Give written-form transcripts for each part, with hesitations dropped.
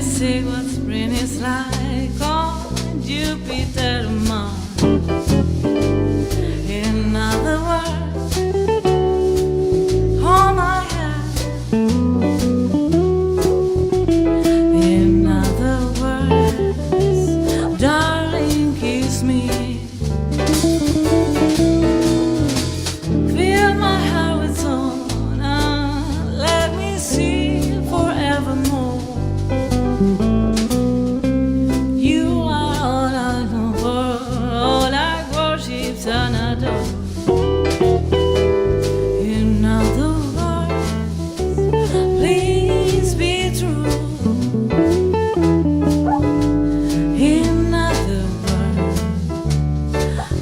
see what spring is like on Jupiter and Mars. In other words, hold my hand. In other words, darling, kiss me. Fill my heart with song and let me see forevermore. You are all I know for, all I worship and adore. In other words, please be true. In other words,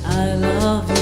I love you.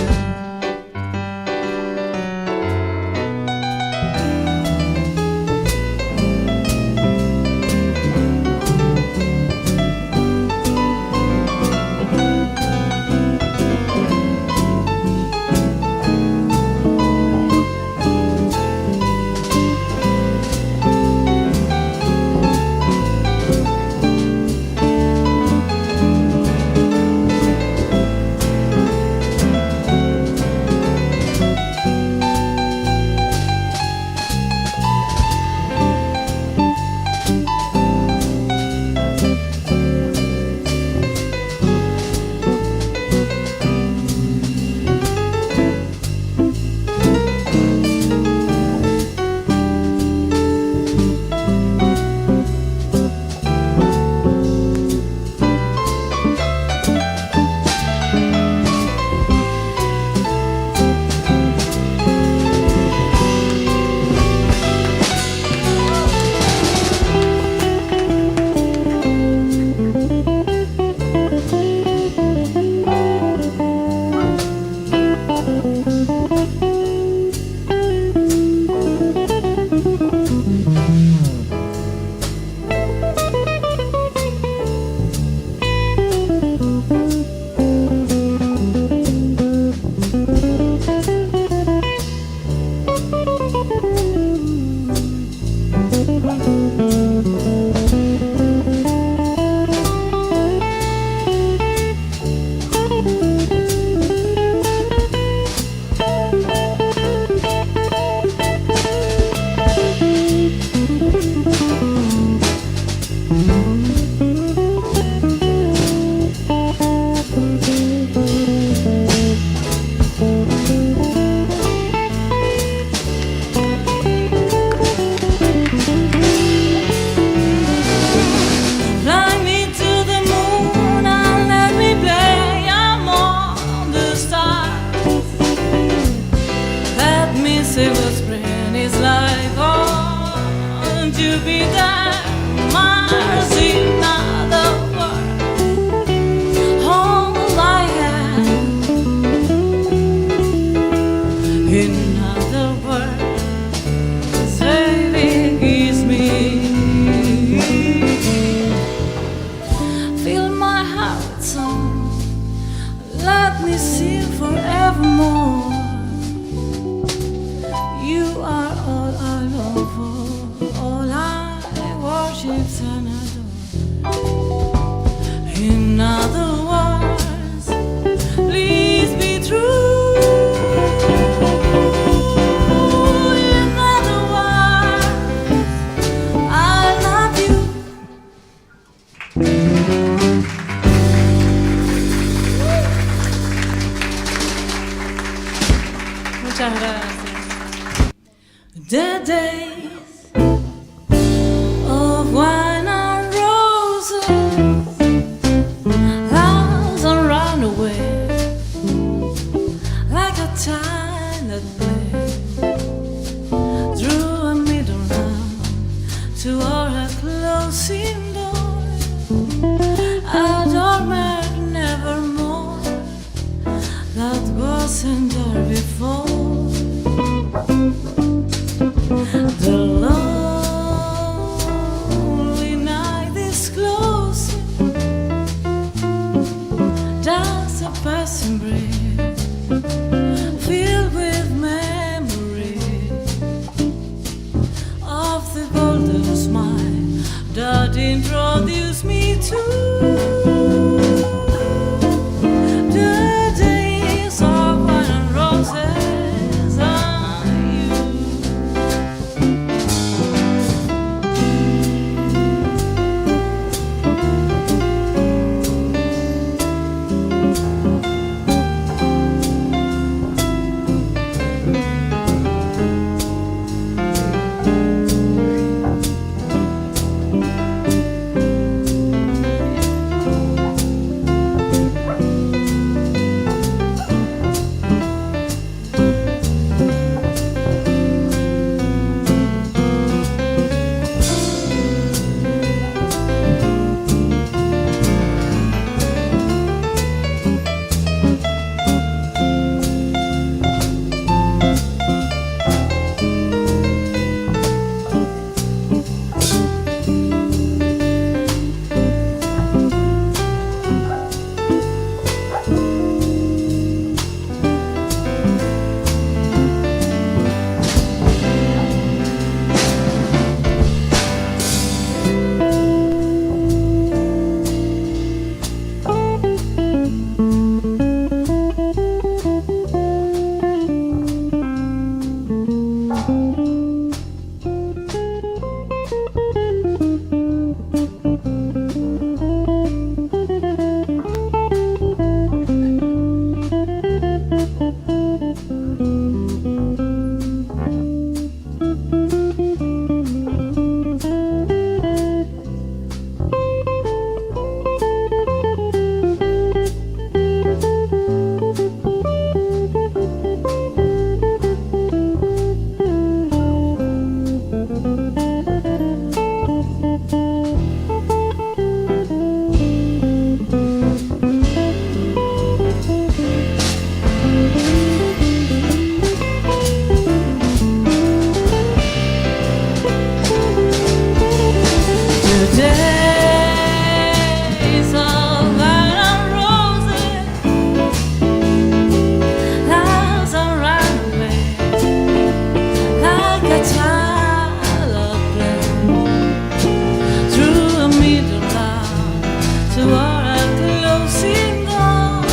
Silver spring is like on Jupiter, Mars. In other words, hold my hand. In other words, baby, kiss me. Fill my heart with song, let me sing forevermore. You are all I long for, all I worship and adore. In other words, please be true. In other words, I love you. Muchas gracias. The days of wine and roses, loves and run away, like a child that plays through a middle round toward a closing door. A dormant nevermore that wasn't there before. The lonely night is closing, just a passing breeze, filled with memory of the golden smile that that introduced me to the days of wine and roses and you. Days of wine and roses, lives are running away like a child of play through a middle line toward a closing door.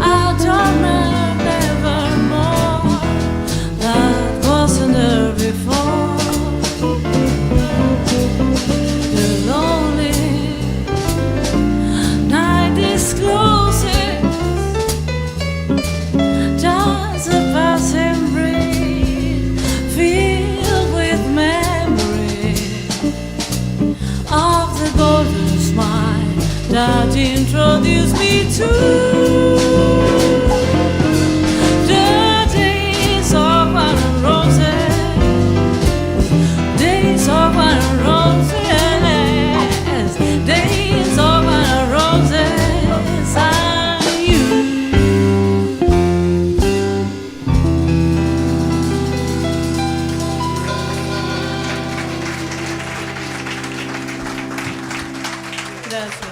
I don't know nevermore that wasn't there before. That introduced me to the days of wine and roses, days of wine and roses, days of wine and roses and you. That's it.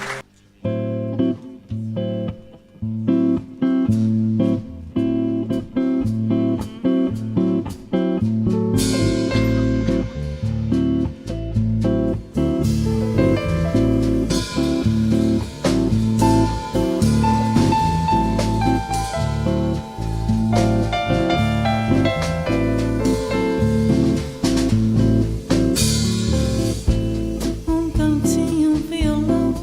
Un cantinho, violão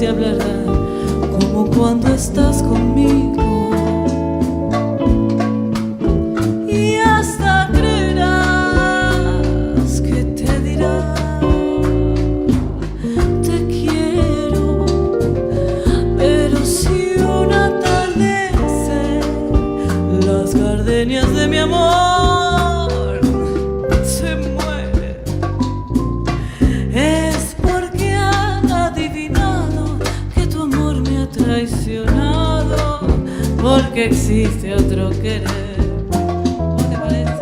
se hablará como cuando estás conmigo. Y hasta creerás que te dirá te quiero, pero si un atardecer las gardenias de mi amor se mueren, es porque han adivinado que tu amor me ha traicionado, porque existe otro querer. ¿Cómo te parece?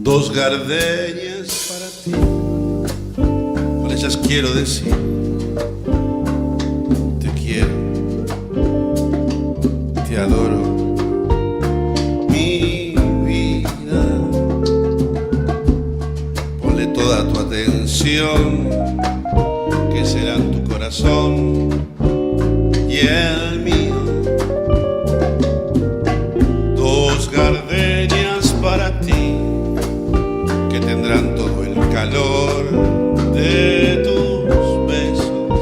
Dos gardenias para ti, con ellas quiero decir te quiero, te adoro, mi vida. Ponle toda tu atención, que serán tu corazón y el mío. Dos gardenias para ti, que tendrán todo el calor de tus besos,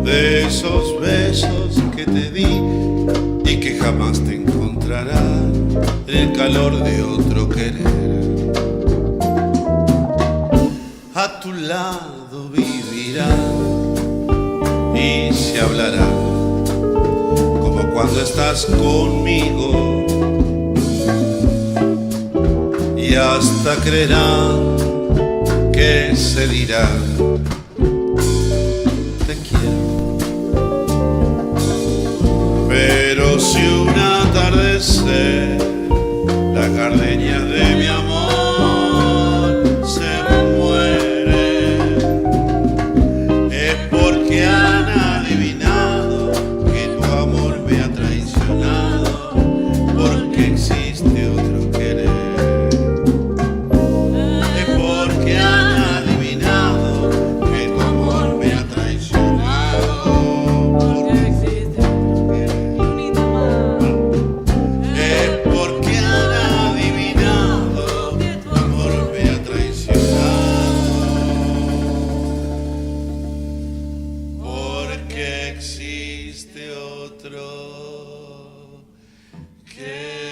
de esos besos que te di y que jamás te encontrarán en el calor de otro querer. A tu lado vivirán y se hablarán como cuando estás conmigo, y hasta creerán que se dirán te quiero, pero si un atardecer la gardenia de mi amor se muere, es porque han adivinado que tu amor me ha traicionado, porque existe otro querer. Existe otro querer.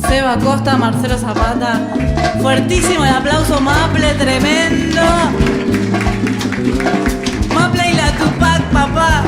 Seba Costa, Marcelo Zapata. Fuertísimo el aplauso, Maple, tremendo. Maple y la Tupac, papá.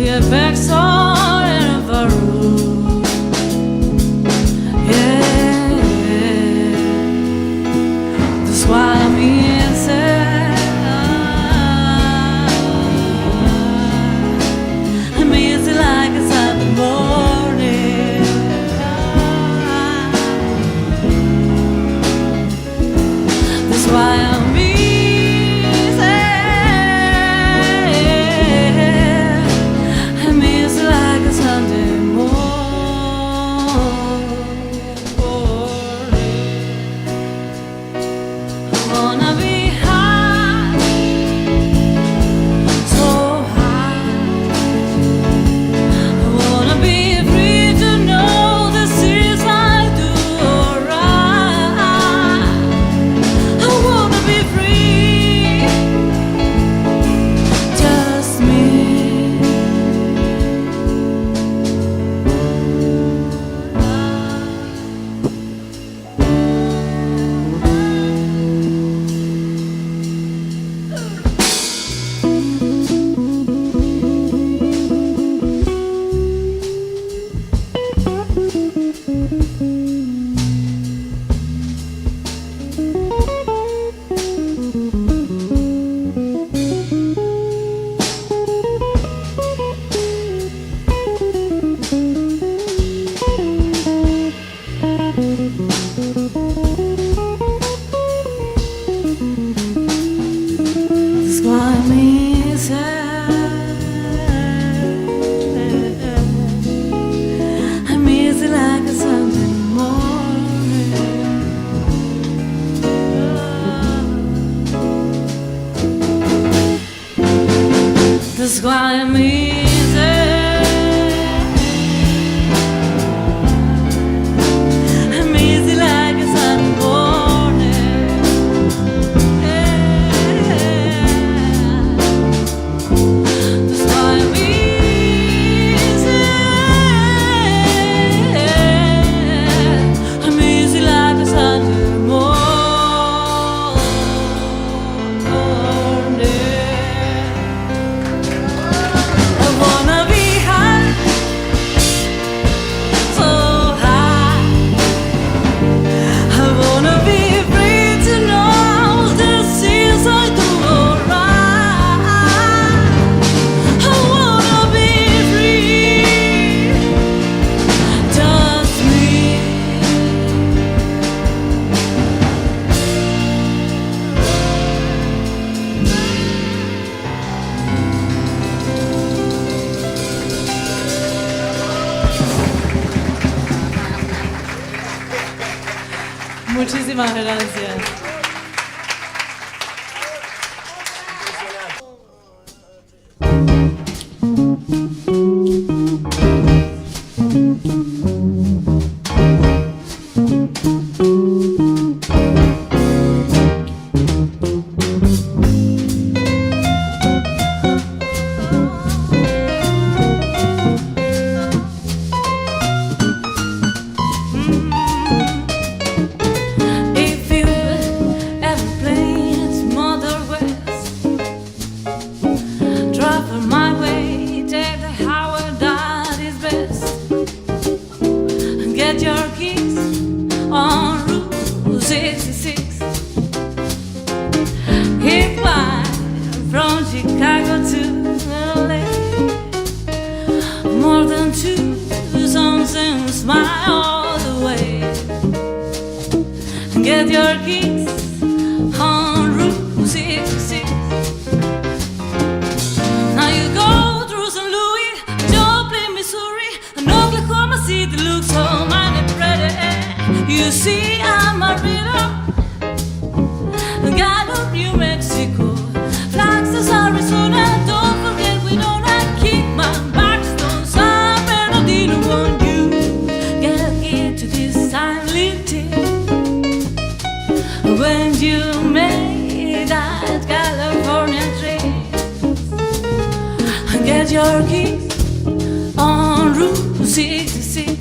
a backstone in a room. Yeah, that's why I'm inside. I'm easy like a Sunday morning. That's why I'm easy. I'm easy like a Sunday morning. I wanna be high, so high. I wanna be free to know the things I do alright. I wanna be free, just me. That's why I'm inside. I'm easy like a Sunday morning. That's why I'm easy. I'm easy like a Sunday morning. That's why I'm easy. I'm easy like a Sunday morning. I wanna be high, so high. I wanna be free to know the things I do alright. I wanna be free, just me. Muchísimas gracias. If you ever played Mother West, drive her my way, take the highway that is best, and get your keys on Route 66. Hit by from Chicago to LA, more than two songs and smile all the way. Get your keys on Route 66. Now you go through St. Louis, Joplin, Missouri, and Oklahoma City looks so mighty pretty. You see Amarillo, Gallup, New Mexico, Flagstaff, Arizona. Don't forget we don't have Kickman, Blackstone, San Bernardino. Won't you get into this silent tip? When you made that California trip, get your keys on Route 66.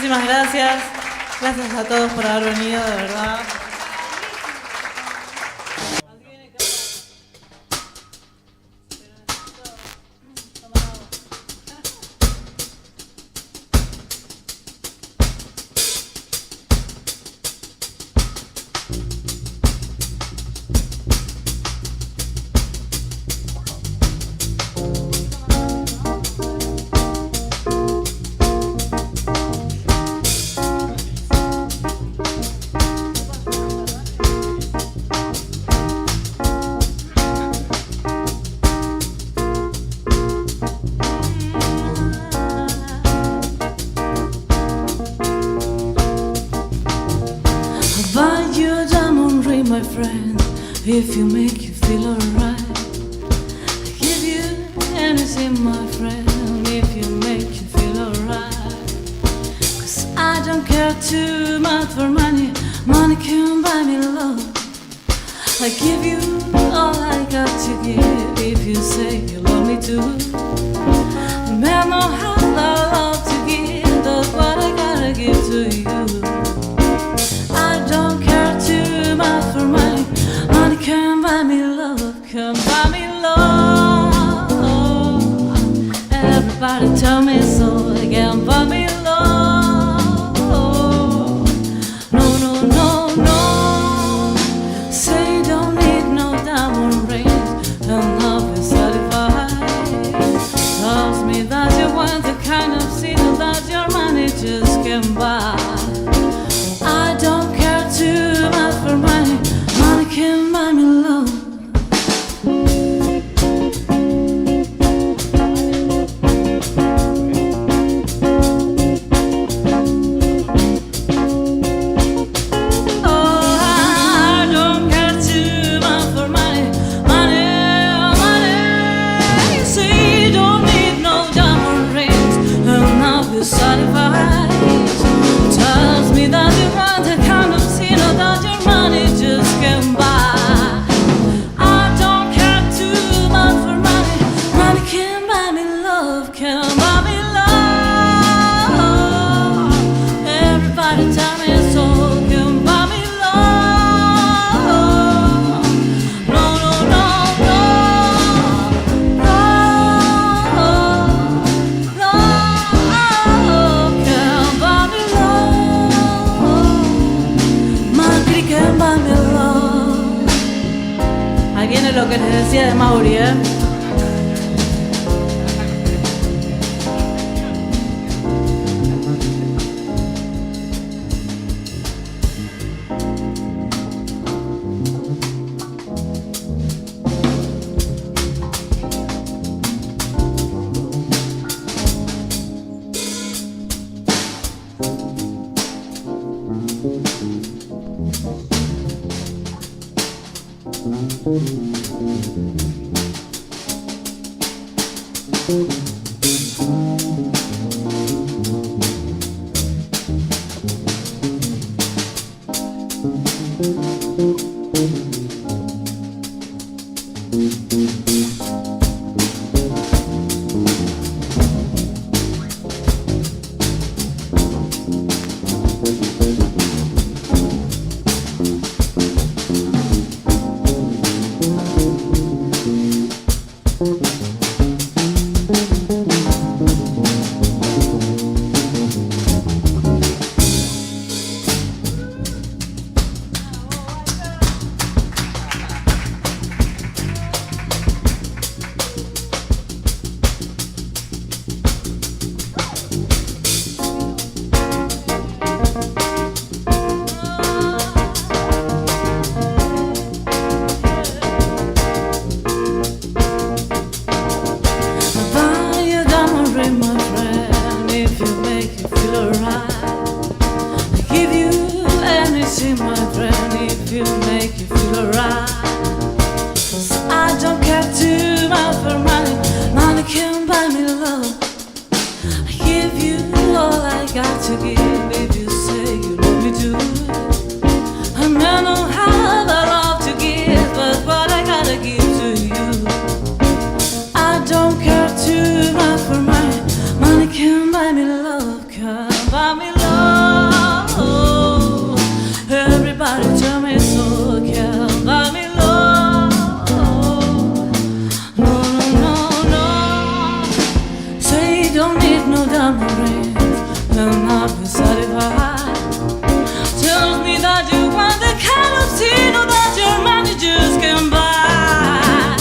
Muchísimas gracias. Gracias a todos por haber venido, de verdad. Buy you a diamond ring, my friend, if you make you feel alright. I give you anything, my friend, if you make you feel alright. 'Cause I don't care too much for money, money can buy me love. I give you all I got to give, if you say you love me too. Man, no how I love to give, that's what I gotta give to you. I don't care too much for money, money can buy me love, can buy me love. Everybody tell me so, they can buy me love. No, no, no, no. Say you don't need no diamond rings, and love is satisfied. Tells me that you want the kind of sinner that your money just can buy. I don't care too much for money, money can buy me love. Oh, I don't care too much for money, money, money. See, you don't need no diamond rings, and I'll be satisfied. Tells me that you want the kind of sinner that your money just can buy. I don't care too much for money, money can buy me love, can buy me love. Everybody tell me so, can buy me love. No, no, no, no, no, no, can buy me love. Money can buy me love. Ahí viene lo que les decía de Mauri, ¿eh? buy me love, come buy me love. and not be satisfied. Tells me that you want the kind of sonido that your managers can buy.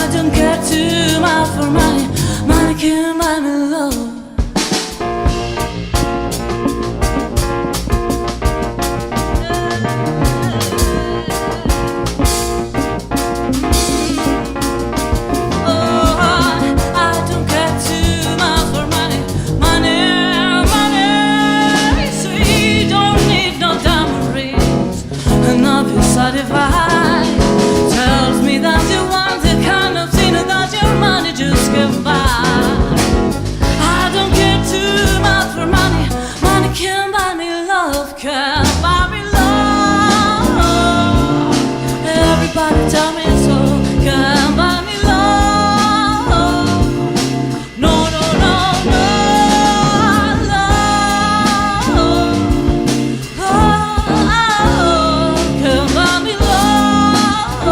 I don't care too much for money, money can buy me love. Satisfied. Tells me that you want the kind of thing that your money just can buy. I don't care too much for money, money can buy me love, can buy me love. Everybody tell me so, can buy me love. No, no, no, no, love. Can buy me love.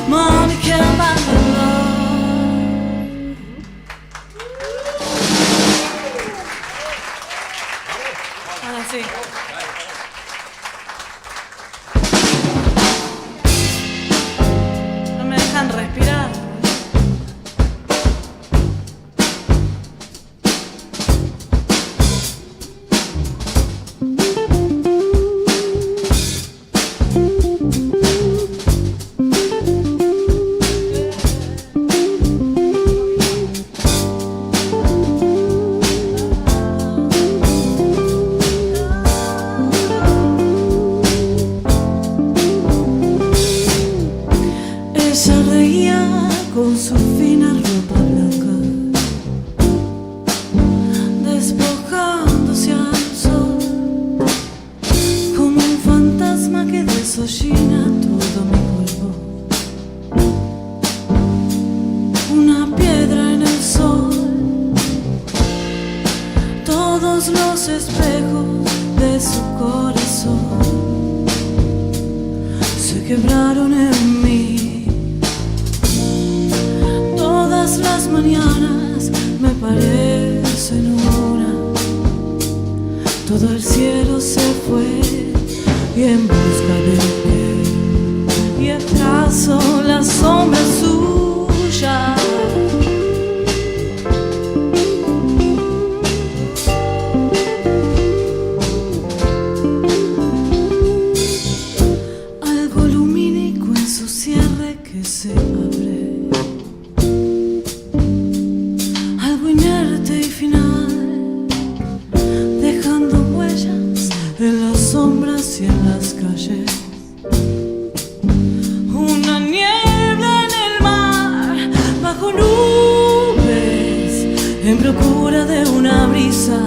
Money can buy me love. Ahora sí. No me dejan respirar. Ella reía con su fina ropa blanca, despojándose al sol, como un fantasma que desollina todo mi cuerpo. Una piedra en el sol, todos los espejos de su corazón se quebraron en mí. Las mañanas me parecen una, todo el cielo se fue y en busca de él, y acaso la sombra suya. Algo lumínico en su cierre que se abre, inerte y final, dejando huellas en las sombras y en las calles. Una niebla en el mar, bajo nubes, en procura de una brisa.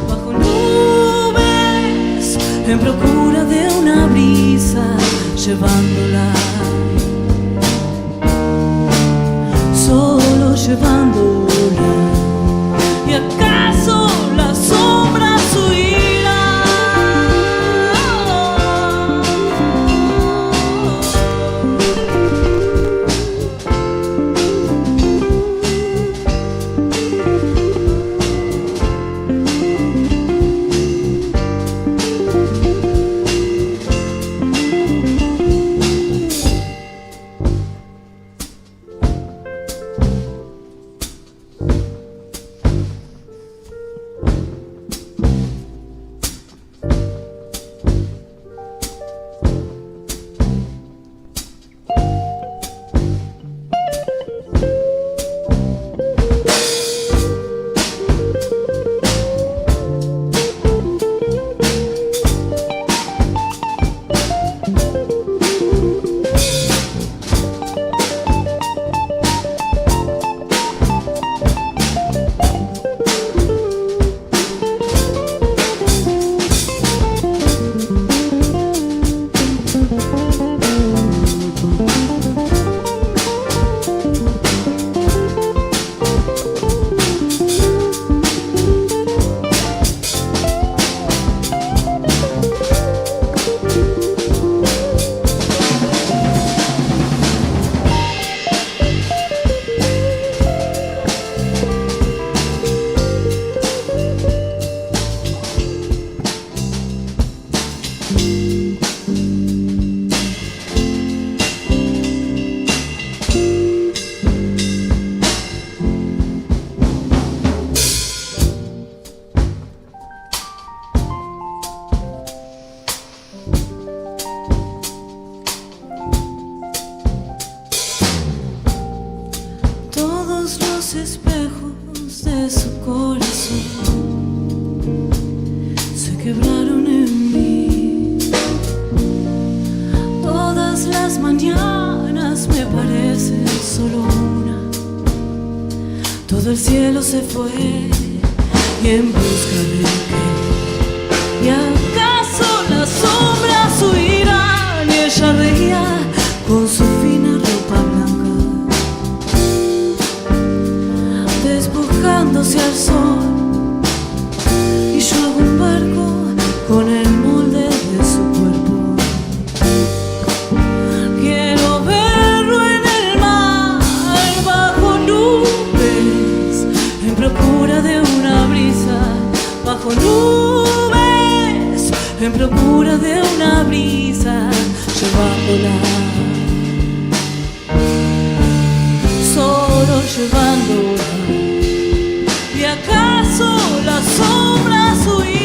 Bajo nubes, en procura de una brisa, llevándola, solo llevándola. ¿Y acaso la sombra huirá? Todo el cielo se fue y en busca de qué. ¿Y acaso las sombras huirán? Y ella reía con su fina ropa blanca, despojándose al sol. Y yo hago un barco con el molde de su cuerpo. Quiero verlo en el mar, bajo nubes, en procura de una brisa. Bajo nubes, en procura de una brisa, llevándola, solo llevándola. ¿Y acaso las sombras huirán?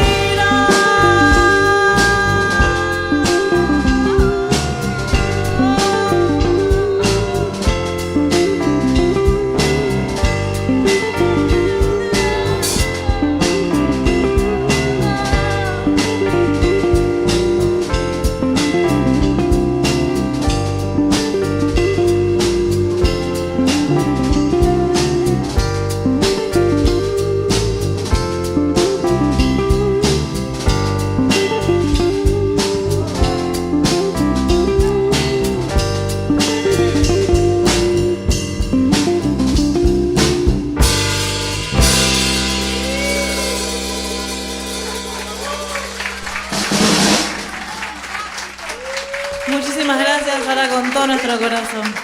Muchísimas gracias, Sara, con todo nuestro corazón.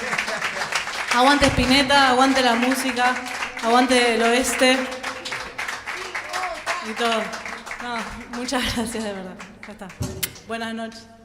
Aguante Spinetta, aguante la música, aguante el oeste y todo. No, muchas gracias, de verdad. Ya está. Buenas noches.